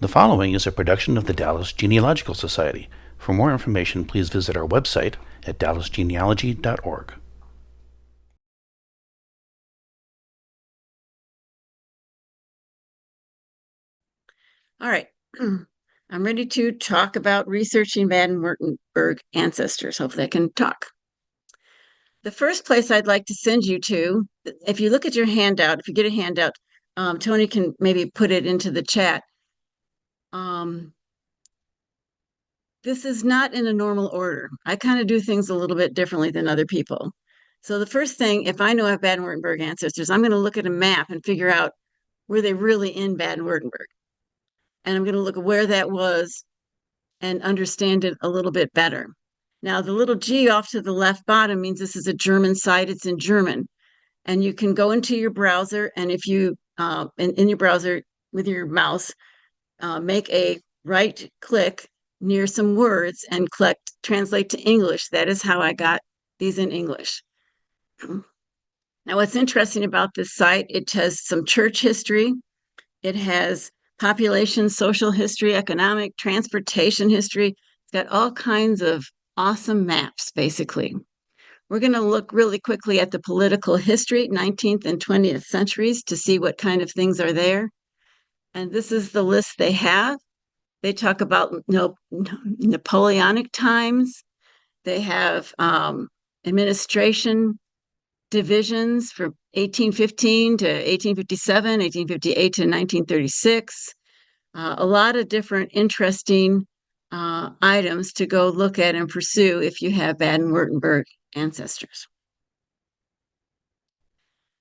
The following is a production of the Dallas Genealogical Society. For more information, please visit our website at dallasgenealogy.org. All right. I'm ready to talk about researching Baden-Württemberg ancestors. Hopefully I can talk. The first place I'd like to send you to, if you look at your handout, if you get a handout, Tony can maybe put it into the chat. This is not in a normal order. I kind of do things a little bit differently than other people. So the first thing, if I know I have Baden-Württemberg ancestors, I'm going to look at a map and figure out were they really in Baden-Württemberg? And I'm going to look at where that was and understand it a little bit better. Now, the little G off to the left bottom means this is a German site. It's in German. And you can go into your browser, and if you, in your browser with your mouse, make a right click near some words and click translate to English. That is how I got these in English. Now, what's interesting about this site, it has some church history. It has population, social history, economic, transportation history. It's got all kinds of awesome maps, basically. We're going to look really quickly at the political history, 19th and 20th centuries, to see what kind of things are there. And this is the list they have. They talk about Napoleonic times. They have administration divisions from 1815 to 1857, 1858 to 1936. A lot of different interesting items to go look at and pursue if you have Baden-Württemberg ancestors.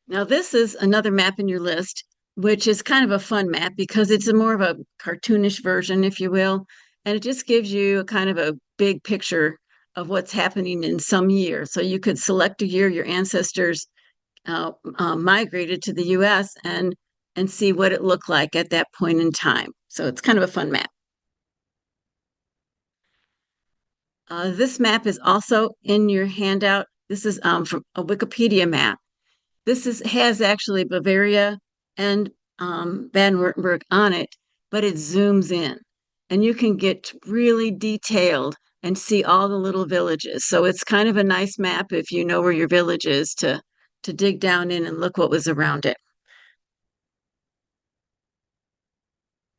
Now, this is another map in your list, which is kind of a fun map because it's more of a cartoonish version, if you will, and it just gives you a kind of a big picture of what's happening in some year. So you could select a year your ancestors migrated to the U.S. and see what it looked like at that point in time. So it's kind of a fun map. This map is also in your handout. This is from a Wikipedia map. This has actually Bavaria and Baden-Württemberg on it, but it zooms in, and you can get really detailed and see all the little villages. So it's kind of a nice map if you know where your village is to dig down in and look what was around it.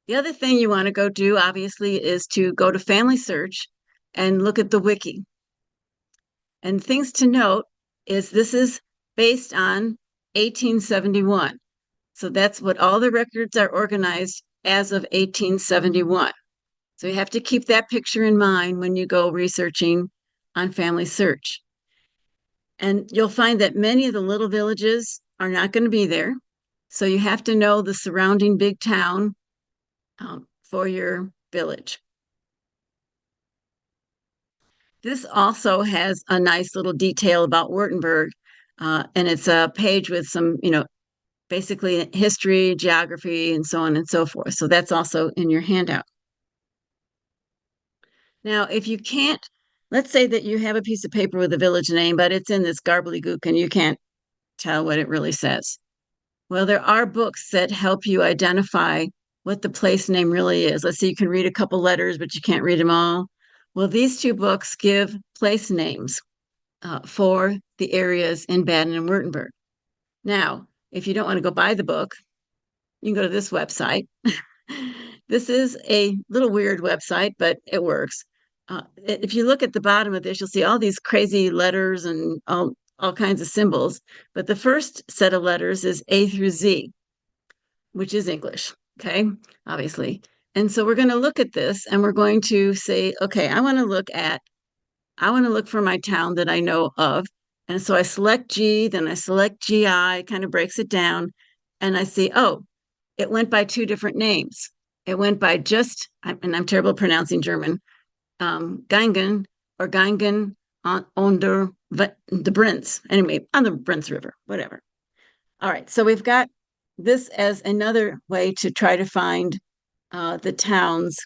The other thing you want to go do, obviously, is to go to Family Search and look at the wiki. And things to note is this is based on 1871. So that's what all the records are organized as of 1871. So you have to keep that picture in mind when you go researching on Family Search. And you'll find that many of the little villages are not going to be there. So you have to know the surrounding big town for your village. This also has a nice little detail about Württemberg, and it's a page with some, basically history, geography, and so on and so forth. So that's also in your handout. Now, if you can't, let's say that you have a piece of paper with a village name, but it's in this gobbledygook and you can't tell what it really says. Well, there are books that help you identify what the place name really is. Let's say you can read a couple letters, but you can't read them all. Well, these two books give place names for the areas in Baden and Württemberg. Now, if you don't want to go buy the book, you can go to this website. This is a little weird website, but it works. If you look at the bottom of this, you'll see all these crazy letters and all kinds of symbols. But the first set of letters is A through Z, which is English, okay, obviously. And so we're going to look at this and we're going to say, okay, I want to look for my town that I know of. And so I select G, then I select GI, kind of breaks it down. And I see, oh, it went by two different names. It went by just, and I'm terrible at pronouncing German, Geingen or Geingen on the Brenz. Anyway, on the Brenz River, whatever. All right, so we've got this as another way to try to find the towns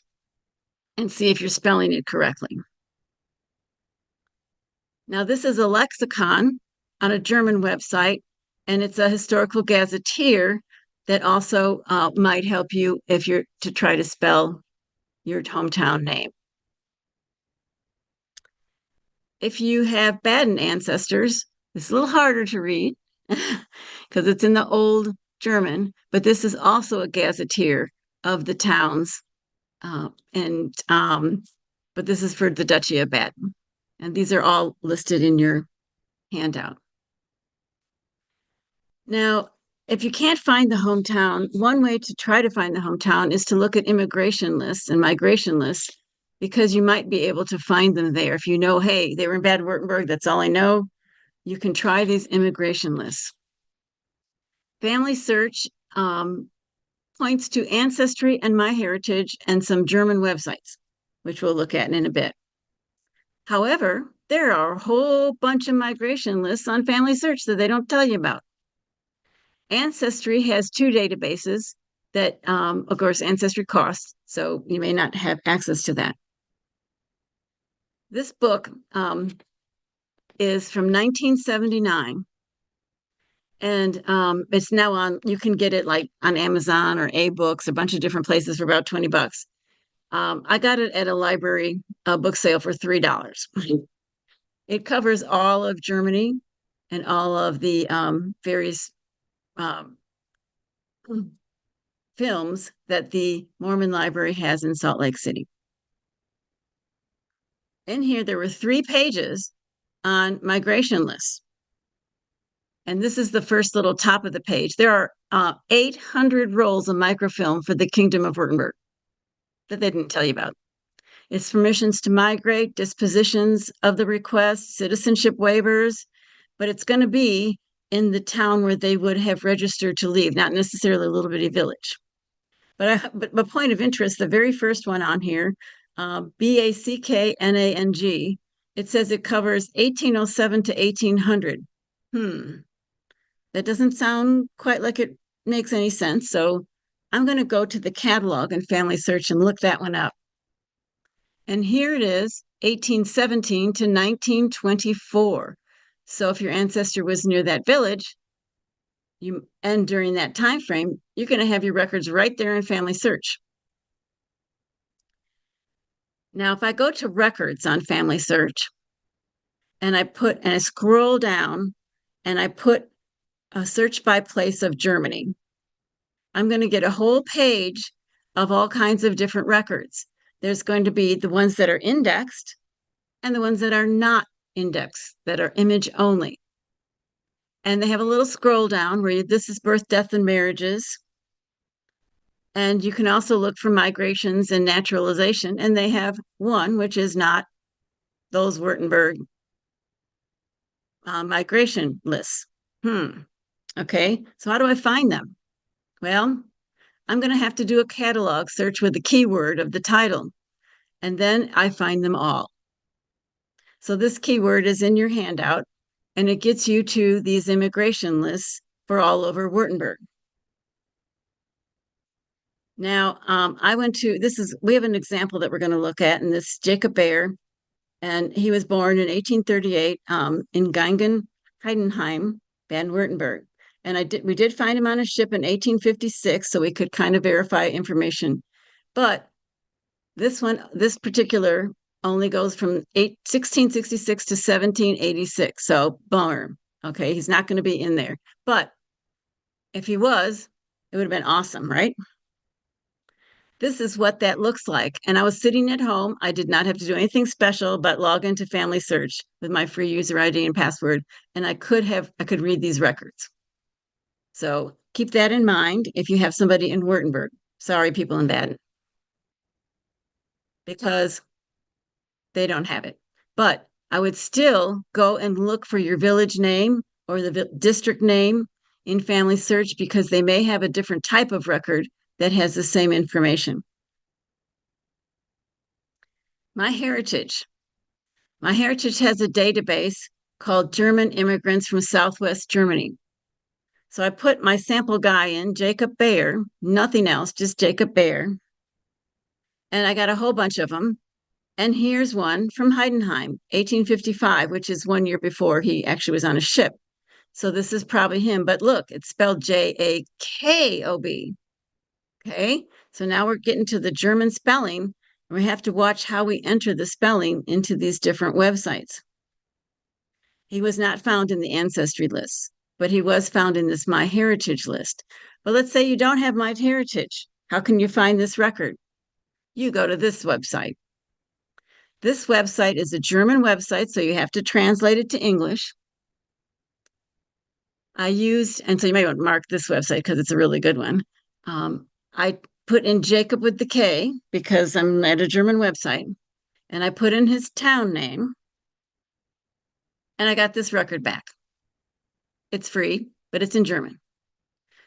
and see if you're spelling it correctly. Now, this is a lexicon on a German website, and it's a historical gazetteer that also might help you if you're to try to spell your hometown name. If you have Baden ancestors, it's a little harder to read because it's in the old German, but this is also a gazetteer of the towns. And but this is for the Duchy of Baden. And these are all listed in your handout. Now, if you can't find the hometown, one way to try to find the hometown is to look at immigration lists and migration lists, because you might be able to find them there. If you know, hey, they were in Baden-Württemberg, that's all I know, you can try these immigration lists. Family Search points to Ancestry and MyHeritage and some German websites, which we'll look at in a bit. However, there are a whole bunch of migration lists on Family Search that they don't tell you about. Ancestry has two databases that, of course, Ancestry costs, so you may not have access to that. This book is from 1979, and it's now on, you can get it like on Amazon or A-Books, a bunch of different places for about $20. I got it at a library book sale for $3. It covers all of Germany and all of the various films that the Mormon Library has in Salt Lake City. In here, there were 3 pages on migration lists. And this is the first little top of the page. There are 800 rolls of microfilm for the Kingdom of Württemberg that they didn't tell you about. It's permissions to migrate, dispositions of the request, citizenship waivers, but it's going to be in the town where they would have registered to leave, not necessarily a little bitty village. But point of interest, the very first one on here, Backnang, it says it covers 1807 to 1800. That doesn't sound quite like it makes any sense. So I'm going to go to the catalog and Family Search and look that one up. And here it is, 1817 to 1924. So if your ancestor was near that village, and during that time frame, you're going to have your records right there in Family Search. Now, if I go to records on Family Search and I scroll down and I put a search by place of Germany, I'm going to get a whole page of all kinds of different records. There's going to be the ones that are indexed and the ones that are not indexed, that are image only. And they have a little scroll down where this is birth, death, and marriages. And you can also look for migrations and naturalization. And they have one, which is not those Württemberg migration lists. Okay, so how do I find them? Well, I'm going to have to do a catalog search with the keyword of the title, and then I find them all. So this keyword is in your handout, and it gets you to these immigration lists for all over Württemberg. Now, we have an example that we're going to look at, and this Jacob Baer, and he was born in 1838 in Geingen, Heidenheim, Baden-Württemberg. And we did find him on a ship in 1856, so we could kind of verify information. But this particular only goes from 1666 to 1786. So bummer. Okay, he's not going to be in there. But if he was, it would have been awesome, right? This is what that looks like. And I was sitting at home. I did not have to do anything special but log into Family Search with my free user ID and password. And I could read these records. So keep that in mind if you have somebody in Württemberg. Sorry, people in Baden, because they don't have it. But I would still go and look for your village name or the district name in Family Search, because they may have a different type of record that has the same information. MyHeritage. MyHeritage has a database called German Immigrants from Southwest Germany. So I put my sample guy in, Jacob Baer, nothing else, just Jacob Baer. And I got a whole bunch of them. And here's one from Heidenheim, 1855, which is 1 year before he actually was on a ship. So this is probably him, but look, it's spelled Jakob. Okay, so now we're getting to the German spelling, and we have to watch how we enter the spelling into these different websites. He was not found in the ancestry list, but he was found in this MyHeritage list. But let's say you don't have MyHeritage. How can you find this record? You go to this website. This website is a German website, so you have to translate it to English. And so you may want to mark this website because it's a really good one. I put in Jacob with the K because I'm at a German website, and I put in his town name, and I got this record back. It's free, but it's in German.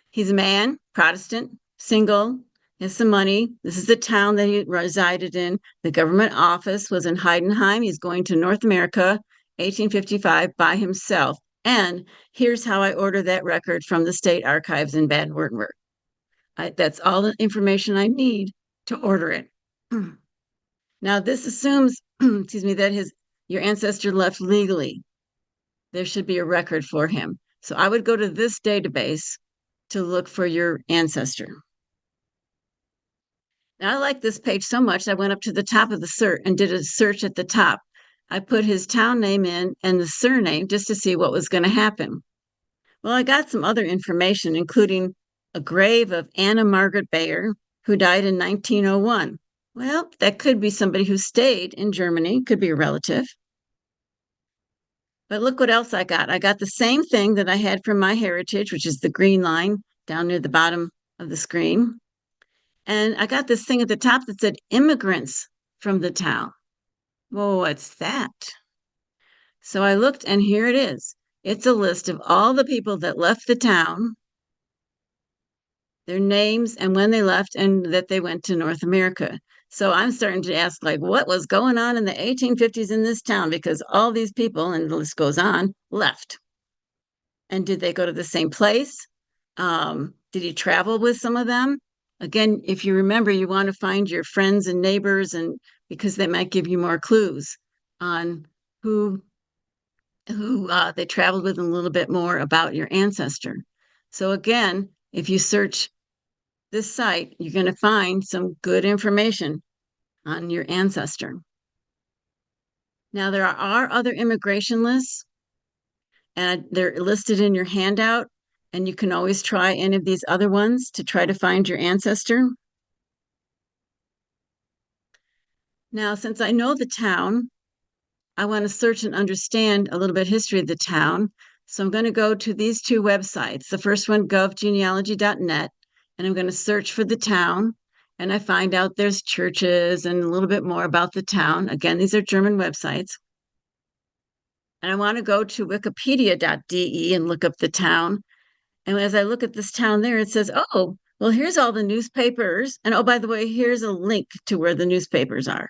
He's a man, Protestant, single, has some money. This is the town that he resided in. The government office was in Heidenheim. He's going to North America, 1855, by himself. And here's how I order that record from the state archives in Baden-Württemberg. That's all the information I need to order it. Now, this assumes, excuse me, that your ancestor left legally. There should be a record for him. So I would go to this database to look for your ancestor. Now, I like this page so much, I went up to the top of the search and did a search at the top. I put his town name in and the surname just to see what was going to happen. Well, I got some other information, including a grave of Anna Margaret Bayer, who died in 1901. Well, that could be somebody who stayed in Germany, could be a relative. But look what else I got. I got the same thing that I had from MyHeritage, which is the green line down near the bottom of the screen. And I got this thing at the top that said immigrants from the town. Well, what's that? So I looked, and here it is. It's a list of all the people that left the town, their names, and when they left, and that they went to North America. So I'm starting to ask, like, what was going on in the 1850s in this town? Because all these people, and the list goes on, left. And did they go to the same place? Did he travel with some of them? Again, if you remember, you want to find your friends and neighbors, and because they might give you more clues on who they traveled with, and a little bit more about your ancestor. So again, if you search this site, you're going to find some good information on your ancestor. Now, there are other immigration lists, and they're listed in your handout, and you can always try any of these other ones to try to find your ancestor. Now, since I know the town, I want to search and understand a little bit history of the town. So I'm going to go to these two websites. The first one, govgenealogy.net, and I'm going to search for the town. And I find out there's churches and a little bit more about the town. Again, these are German websites. And I want to go to wikipedia.de and look up the town. And as I look at this town there, it says, oh, well, here's all the newspapers. And oh, by the way, here's a link to where the newspapers are.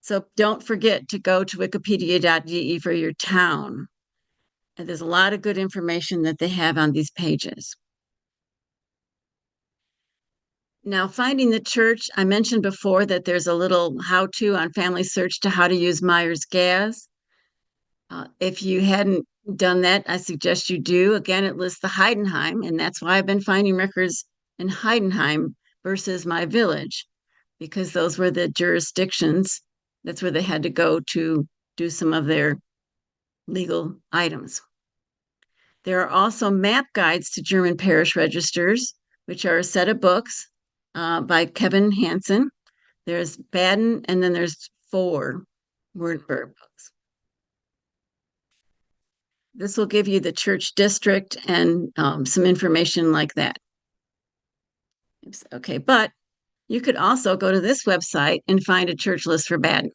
So don't forget to go to wikipedia.de for your town. And there's a lot of good information that they have on these pages. Now, finding the church, I mentioned before that there's a little how-to on Family Search to how to use Myers-Gaz. If you hadn't done that, I suggest you do. Again, it lists the Heidenheim, and that's why I've been finding records in Heidenheim versus my village, because those were the jurisdictions. That's where they had to go to do some of their legal items. There are also map guides to German parish registers, which are a set of books by Kevin Hansen. There's Baden, and then there's 4 Württemberg books. This will give you the church district and some information like that. Oops, okay, but you could also go to this website and find a church list for Baden.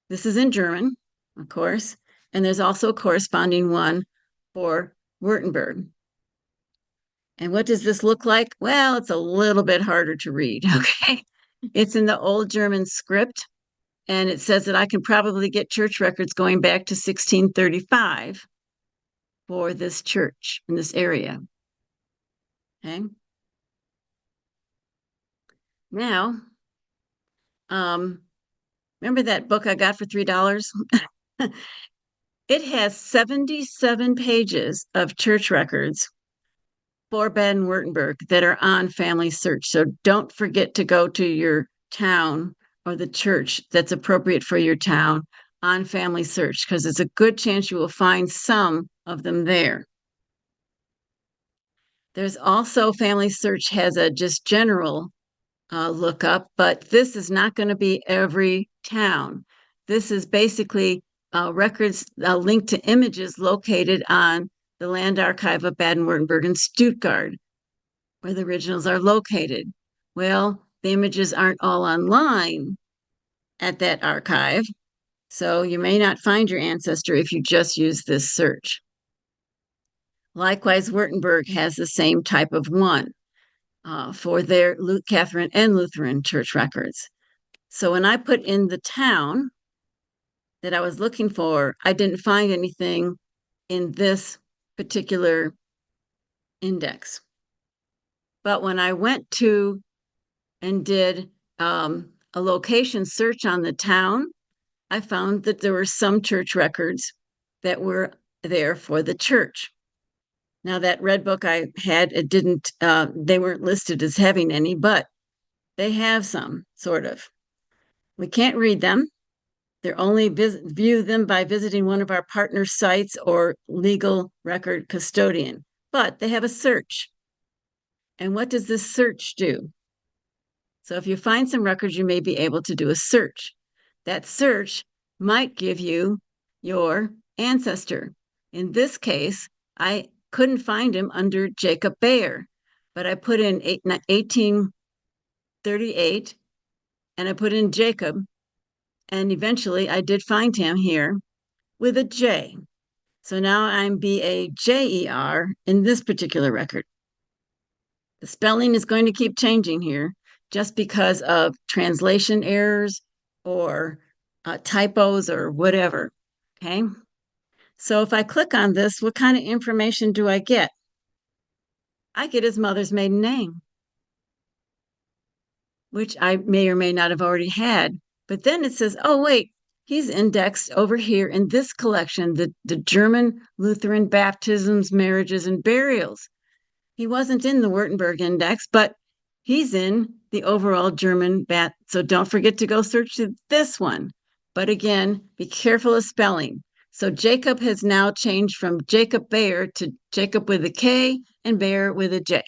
This is in German, of course, and there's also a corresponding one for Württemberg. And what does this look like? Well, it's a little bit harder to read, okay? It's in the old German script, and it says that I can probably get church records going back to 1635 for this church in this area. Okay. Now, remember that book I got for $3? It has 77 pages of church records for Baden-Württemberg that are on Family Search. So don't forget to go to your town or the church that's appropriate for your town on Family Search, because it's a good chance you will find some of them there. There's also Family Search has a just general lookup, but this is not going to be every town. This is basically records linked to images located on the Land Archive of Baden-Württemberg in Stuttgart, where the originals are located. Well, the images aren't all online at that archive, so you may not find your ancestor if you just use this search. Likewise, Württemberg has the same type of one for their Catherine and Lutheran church records. So when I put in the town that I was looking for, I didn't find anything in this particular index. But when I went to and did a location search on the town, I found that there were some church records that were there for the church. Now, that red book I had, it didn't, they weren't listed as having any, but they have some, sort of. We can't read them. They're only view them by visiting one of our partner sites or legal record custodian, but they have a search. And what does this search do? So if you find some records, you may be able to do a search. That search might give you your ancestor. In this case, I couldn't find him under Jacob Bayer, but I put in 1838 and I put in Jacob, and eventually I did find him here with a J. So now I'm Bajer in this particular record. The spelling is going to keep changing here just because of translation errors or typos or whatever, okay? So if I click on this, what kind of information do I get? I get his mother's maiden name, which I may or may not have already had. But then it says, oh, wait, he's indexed over here in this collection, the German Lutheran baptisms, marriages, and burials. He wasn't in the Württemberg index, but he's in the overall German bat. So don't forget to go search this one. But again, be careful of spelling. So Jacob has now changed from Jacob Bayer to Jacob with a K and Bayer with a J.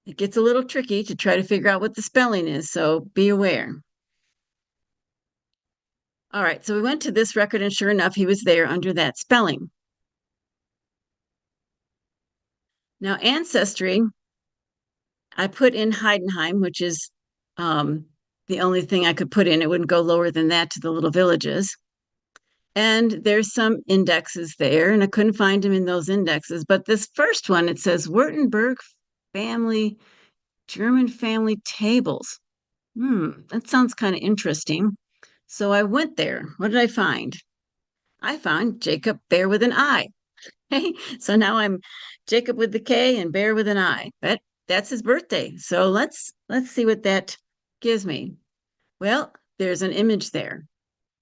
It gets a little tricky to try to figure out what the spelling is, so be aware. All right, so we went to this record, and sure enough, he was there under that spelling. Now, ancestry, I put in Heidenheim, which is the only thing I could put in. It wouldn't go lower than that to the little villages. And there's some indexes there, and I couldn't find them in those indexes. But this first one, it says Württemberg family, German family tables. That sounds kind of interesting. So I went there. What did I find? I found Jacob Bear with an I. So now I'm Jacob with the K and Bear with an I. But that's his birthday. So let's see what that gives me. Well, there's an image there,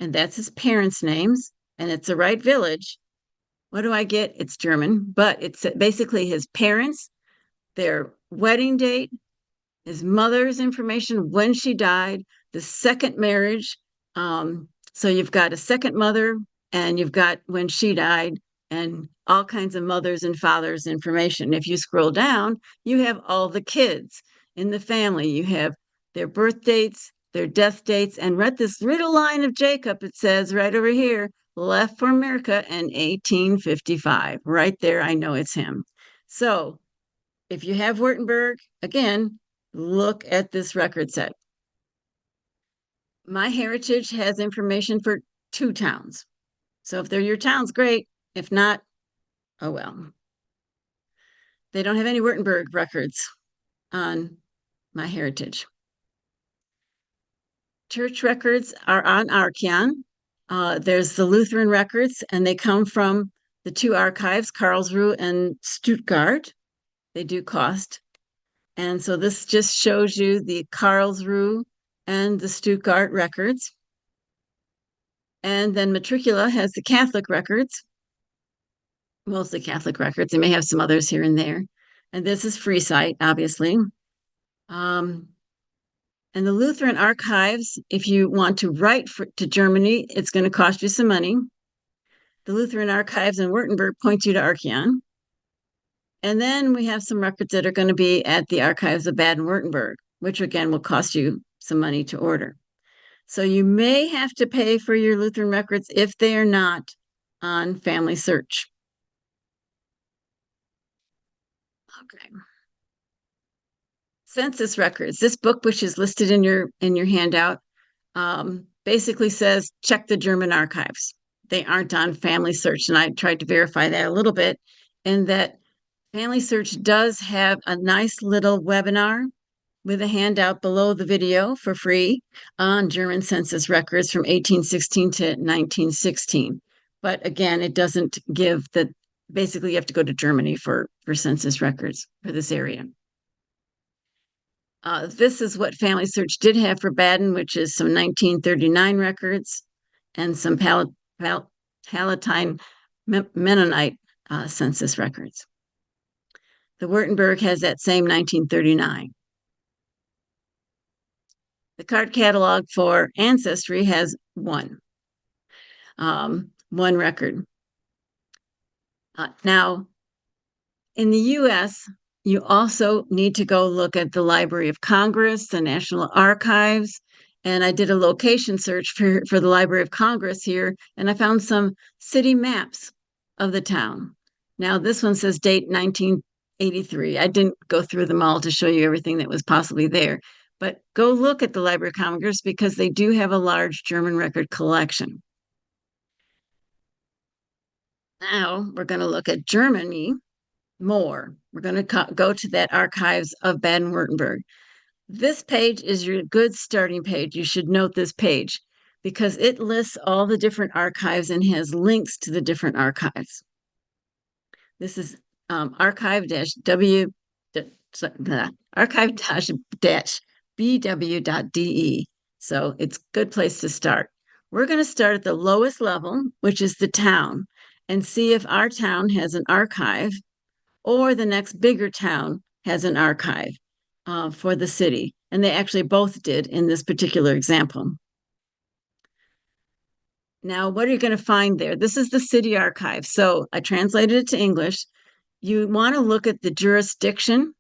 and that's his parents' names, and it's the right village. What do I get? It's German, but it's basically his parents, their wedding date, his mother's information when she died, the second marriage. So you've got a second mother, and you've got when she died, and all kinds of mothers and fathers information. If you scroll down, you have all the kids in the family. You have their birth dates, their death dates, and read this little line of Jacob. It says right over here, left for America in 1855. Right there, I know it's him. So if you have Württemberg, again, look at this record set. My Heritage has information for 2 towns. So if they're your towns, great. If not, oh well. They don't have any Württemberg records on My Heritage. Church records are on Archeon. There's the Lutheran records, and they come from the 2 archives, Karlsruhe and Stuttgart. They do cost. And so this just shows you the Karlsruhe and the Stuttgart records. And then matricula has the Catholic records, mostly Catholic records. They may have some others here and there. And this is free site, obviously. And the Lutheran archives, if you want to write to Germany, it's going to cost you some money. The Lutheran archives in Württemberg point you to Archeon. And then we have some records that are going to be at the archives of Baden-Württemberg, which again will cost you some money to order. So you may have to pay for your Lutheran records if they are not on Family Search. Okay. Census records. This book, which is listed in your handout, basically says check the German archives. They aren't on Family Search, and I tried to verify that a little bit. And that Family Search does have a nice little webinar with a handout below the video for free on German census records from 1816 to 1916. But again, it doesn't give the, basically you have to go to Germany for census records for this area. This is what Family Search did have for Baden, which is some 1939 records and some Palatine Mennonite census records. The Württemberg has that same 1939. The card catalog for Ancestry has one record. Now, in the US, you also need to go look at the Library of Congress, the National Archives, and I did a location search for the Library of Congress here, and I found some city maps of the town. Now, this one says date 1983. I didn't go through them all to show you everything that was possibly there, but go look at the Library of Congress because they do have a large German record collection. Now, we're going to look at Germany more. We're going to go to that archives of Baden-Württemberg. This page is your good starting page. You should note this page because it lists all the different archives and has links to the different archives. This is archive-w archive-bw.de. So it's a good place to start. We're going to start at the lowest level, which is the town, and see if our town has an archive or the next bigger town has an archive for the city. And they actually both did in this particular example. Now, what are you going to find there? This is the city archive. So I translated it to English. You want to look at the jurisdiction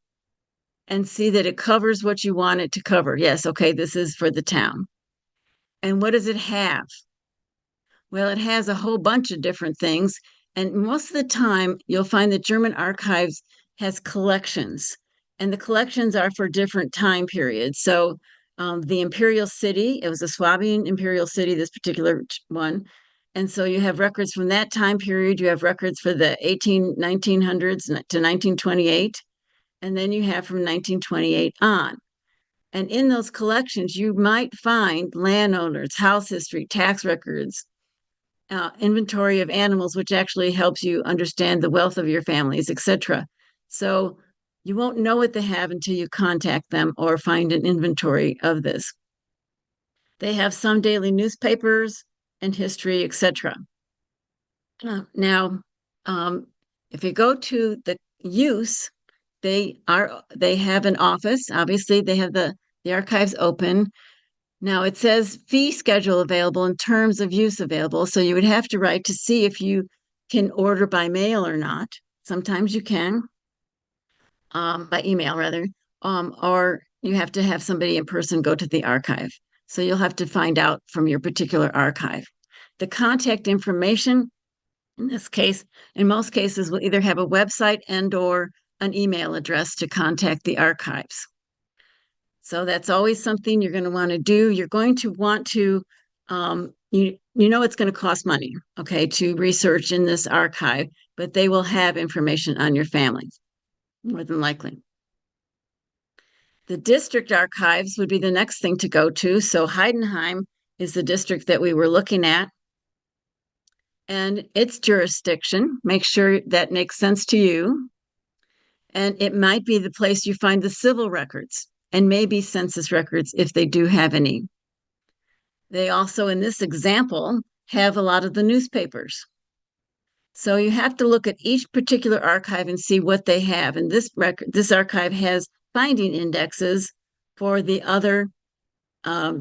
and see that it covers what you want it to cover. Yes, okay, this is for the town. And what does it have? Well, it has a whole bunch of different things. And most of the time, you'll find that German archives has collections, and the collections are for different time periods. So the imperial city, it was a Swabian imperial city, this particular one. And so you have records from that time period. You have records for the 1900s to 1928. And then you have from 1928 on. And in those collections, you might find landowners, house history, tax records, inventory of animals, which actually helps you understand the wealth of your families, etc. So you won't know what they have until you contact them or find an inventory of this. They have some daily newspapers and history, etc. Now, if you go to the use, they have an office. Obviously, they have the archives open. Now it says fee schedule available and terms of use available. So you would have to write to see if you can order by mail or not. Sometimes you can, by email rather, or you have to have somebody in person go to the archive. So you'll have to find out from your particular archive. The contact information, in this case, in most cases, will either have a website and or an email address to contact the archives. So that's always something you're going to want to do. You're going to want to, you know it's going to cost money, okay, to research in this archive, but they will have information on your family, more than likely. The district archives would be the next thing to go to. So Heidenheim is the district that we were looking at. And its jurisdiction, make sure that makes sense to you. And it might be the place you find the civil records and maybe census records if they do have any. They also, in this example, have a lot of the newspapers. So you have to look at each particular archive and see what they have. And this archive has finding indexes for the other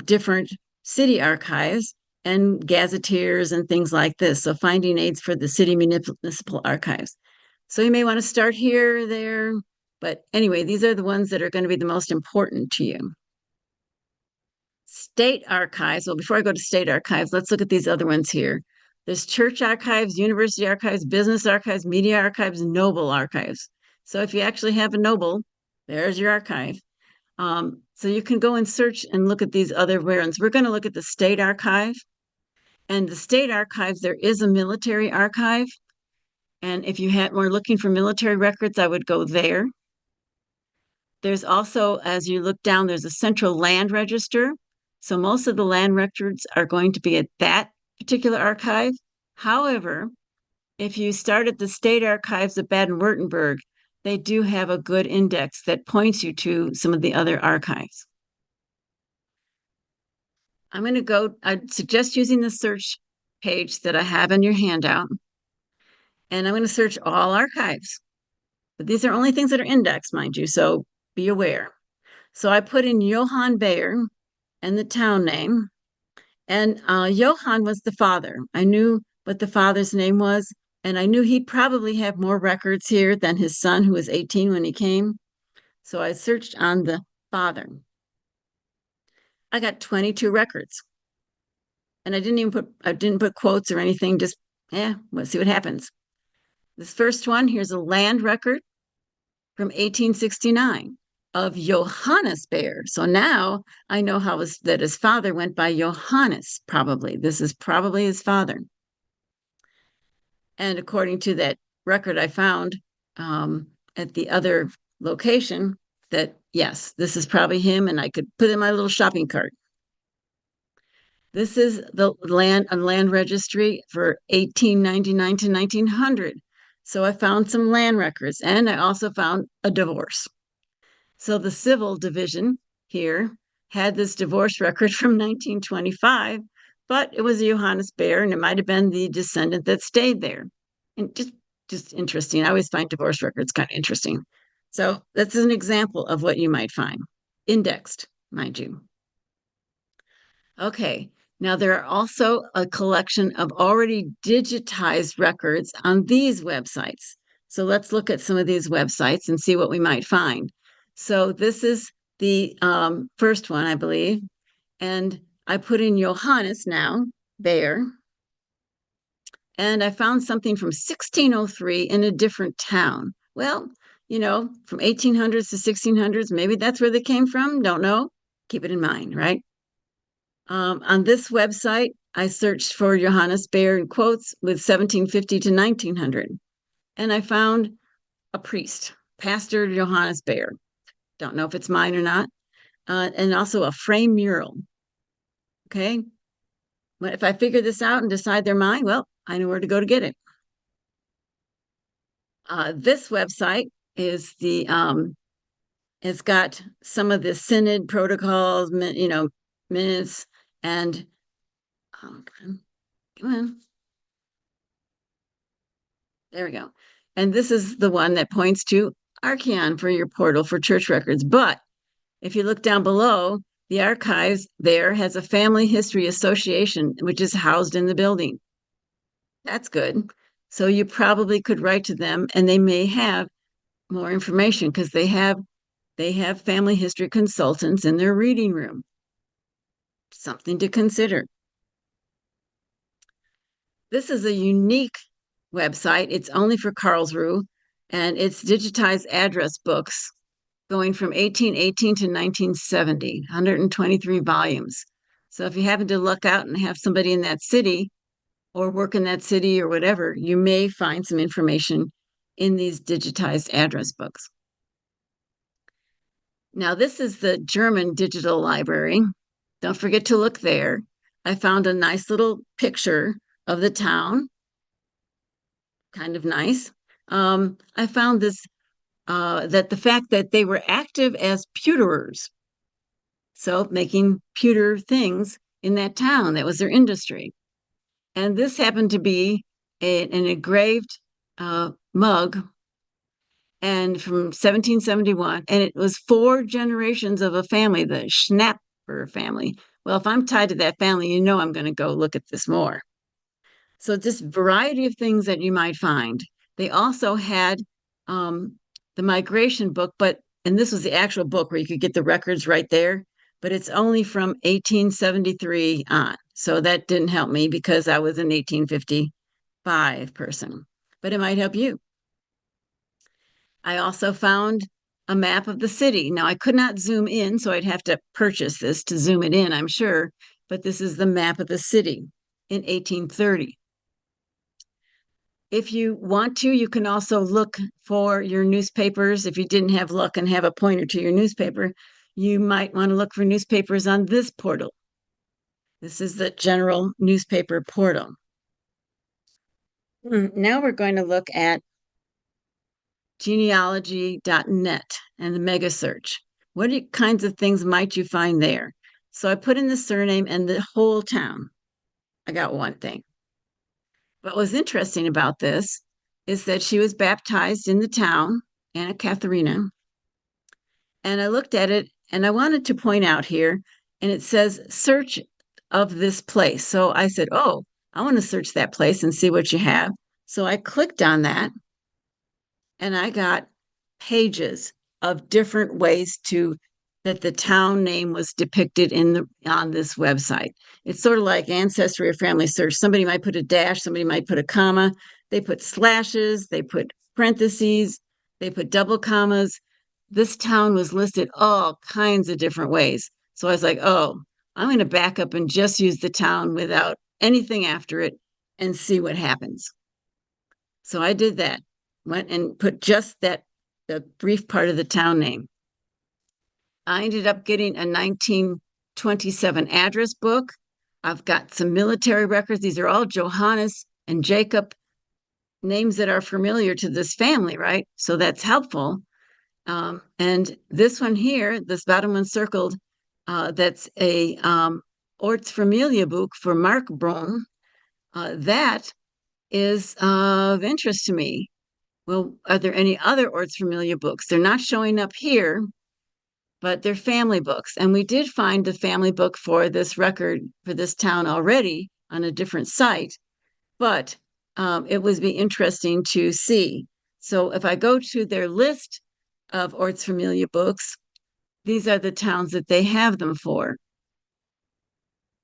different city archives and gazetteers and things like this. So finding aids for the city municipal archives. So you may want to start here, there. But anyway, these are the ones that are going to be the most important to you. State archives. Well, before I go to state archives, let's look at these other ones here. There's church archives, university archives, business archives, media archives, noble archives. So if you actually have a noble, there's your archive. So you can go and search and look at these other ones. We're going to look at the state archive. And the state archives, there is a military archive. And if you were looking for military records, I would go there. There's also, as you look down, there's a central land register. So most of the land records are going to be at that particular archive. However, if you start at the state archives of Baden-Württemberg, they do have a good index that points you to some of the other archives. I'm going to go, I'd suggest using the search page that I have in your handout. And I'm going to search all archives. But these are only things that are indexed, mind you, so be aware. So I put in Johann Bayer and the town name. And Johann was the father. I knew what the father's name was, and I knew he'd probably have more records here than his son, who was 18 when he came. So I searched on the father. I got 22 records. And I didn't put quotes or anything, just, let's see what happens. This first one, here's a land record from 1869 of Johannes Bayer. So now I know that his father went by Johannes, probably. This is probably his father. And according to that record I found at the other location, that yes, this is probably him, and I could put in my little shopping cart. This is the land registry for 1899 to 1900. So I found some land records, and I also found a divorce. So the civil division here had this divorce record from 1925, but it was Johannes Bayer, and it might have been the descendant that stayed there. And just interesting. I always find divorce records kind of interesting. So that's an example of what you might find. Indexed, mind you. Okay, now there are also a collection of already digitized records on these websites. So let's look at some of these websites and see what we might find. So this is the first one, I believe. And I put in Johannes now, Bayer. And I found something from 1603 in a different town. Well, from 1800s to 1600s, maybe that's where they came from. Don't know. Keep it in mind, right? On this website, I searched for Johannes Bayer in quotes with 1750 to 1900. And I found a priest, Pastor Johannes Bayer. Don't know if it's mine or not. And also a frame mural. Okay. But if I figure this out and decide they're mine, well, I know where to go to get it. This website is it's got some of the synod protocols, minutes, and come on. There we go. And this is the one that points to Archeon for your portal for church records. But if you look down below, the archives there has a family history association, which is housed in the building. That's good. So you probably could write to them, and they may have more information because they have family history consultants in their reading room. Something to consider. This is a unique website. It's only for Karlsruhe, and it's digitized address books going from 1818 to 1970, 123 volumes. So if you happen to luck out and have somebody in that city or work in that city or whatever, you may find some information in these digitized address books. Now, this is the German Digital Library. Don't forget to look there. I found a nice little picture of the town. Kind of nice. I found this, that the fact that they were active as pewterers, so making pewter things in that town, that was their industry. And this happened to be an engraved mug and from 1771, and it was 4 generations of a family, the Schnapper family. Well, if I'm tied to that family, you know I'm going to go look at this more. So just variety of things that you might find. They also had um, the migration book, and this was the actual book where you could get the records right there, but it's only from 1873 on. So that didn't help me because I was an 1855 person, but it might help you. I also found a map of the city. Now, I could not zoom in, so I'd have to purchase this to zoom it in, I'm sure, but this is the map of the city in 1830. If you want to, you can also look for your newspapers. If you didn't have luck and have a pointer to your newspaper, you might want to look for newspapers on this portal. This is the general newspaper portal. Now we're going to look at genealogy.net and the mega search. What kinds of things might you find there? So I put in the surname and the whole town. I got one thing. What was interesting about this is that she was baptized in the town, Anna Katharina. And I looked at it and I wanted to point out here, and it says search of this place. So I said, oh, I want to search that place and see what you have. So I clicked on that and I got pages of different ways to that the town name was depicted on this website. It's sort of like ancestry or family search. Somebody might put a dash, somebody might put a comma, they put slashes, they put parentheses, they put double commas. This town was listed all kinds of different ways. So I was like, oh, I'm going to back up and just use the town without anything after it and see what happens. So I did that, went and put just the brief part of the town name. I ended up getting a 1927 address book. I've got some military records. These are all Johannes and Jacob names that are familiar to this family, right? So that's helpful. And this one here, this bottom one circled, that's a Ortsfamilie book for Mark Brun. That is of interest to me. Well, are there any other Ortsfamilie books? They're not showing up here, but they're family books. And we did find the family book for this record for this town already on a different site, but it would be interesting to see. So if I go to their list of Ortsfamilie books, these are the towns that they have them for.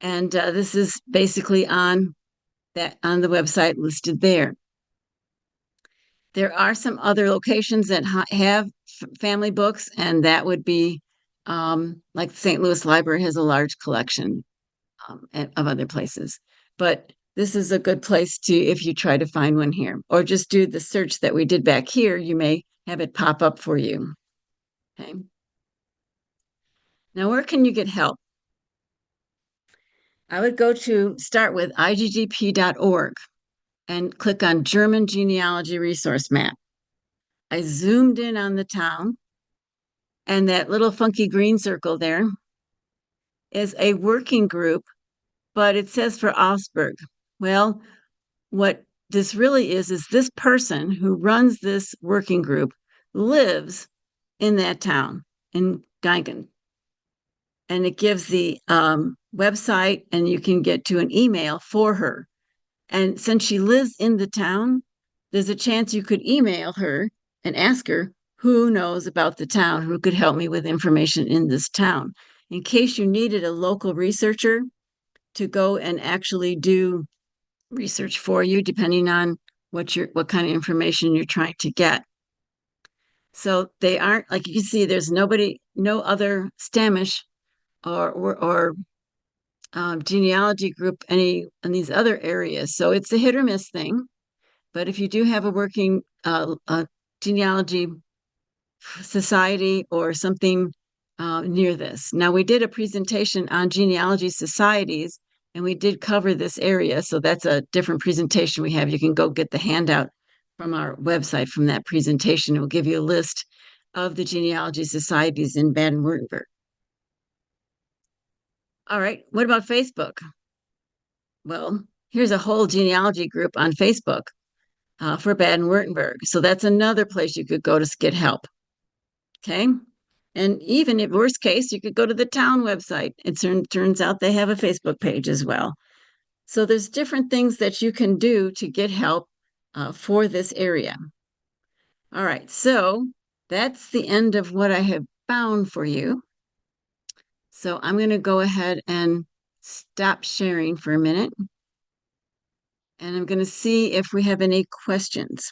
And this is basically on the website listed there. There are some other locations that have family books, and that would be like the St. Louis Library has a large collection of other places. But this is a good place to, if you try to find one here, or just do the search that we did back here, you may have it pop up for you. Okay. Now, where can you get help? I would go to start with iggp.org and click on German Genealogy Resource Map. I zoomed in on the town, and that little funky green circle there is a working group, but it says for Augsburg. Well, what this really is this person who runs this working group lives in that town in Geigen. And it gives the website, and you can get to an email for her. And since she lives in the town, there's a chance you could email her and ask her who knows about the town, who could help me with information in this town. In case you needed a local researcher to go and actually do research for you, depending on what kind of information you're trying to get. So they aren't, like you can see, there's no other Stamish or genealogy group in these other areas. So it's a hit or miss thing. But if you do have a working genealogy society or something near this. Now, we did a presentation on genealogy societies, and we did cover this area. So that's a different presentation we have. You can go get the handout from our website from that presentation. It will give you a list of the genealogy societies in Baden-Württemberg. All right, what about Facebook? Well, here's a whole genealogy group on Facebook for Baden-Württemberg. So that's another place you could go to get help. Okay. And even if worst case, you could go to the town website. It turns out they have a Facebook page as well. So there's different things that you can do to get help for this area. All right, so that's the end of what I have found for you. So I'm going to go ahead and stop sharing for a minute. And I'm going to see if we have any questions.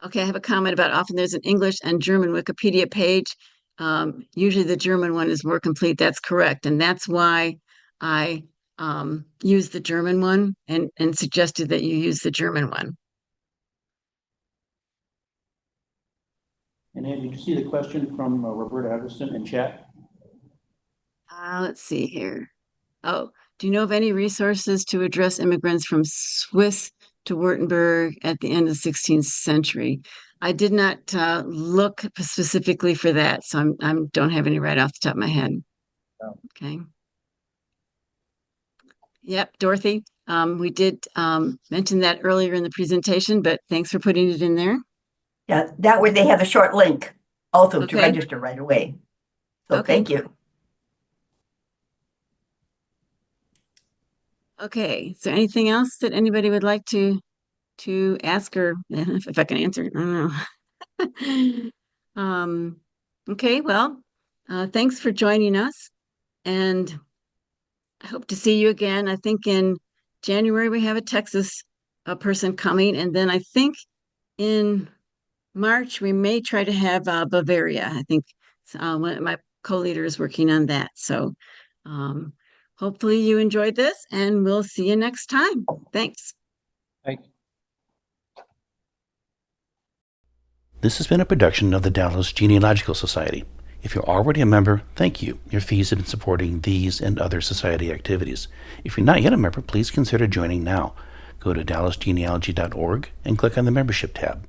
Okay, I have a comment about often there's an English and German Wikipedia page. Usually the German one is more complete. That's correct. And that's why I used the German one and suggested that you use the German one. And Ann, did you see the question from Roberta Everson in chat? Let's see here. Oh, do you know of any resources to address immigrants from Swiss to Württemberg at the end of the 16th century? I did not look specifically for that, so I don't have any right off the top of my head. Oh. Okay. Yep, Dorothy. We did mention that earlier in the presentation, but thanks for putting it in there. Yeah, that way they have a short link also to Okay. register right away. So Okay. thank you. Okay, is there anything else that anybody would like to ask, or if I can answer it? I don't know. Okay, well, thanks for joining us, and I hope to see you again. I think in January we have a Texas person coming, and then I think in March we may try to have Bavaria. I think one of my co-leader is working on that. So hopefully you enjoyed this, and we'll see you next time. Thanks. Thank you. This has been a production of the Dallas Genealogical Society. If you're already a member, thank you. Your fees have been supporting these and other society activities. If you're not yet a member, please consider joining now. Go to dallasgenealogy.org and click on the membership tab.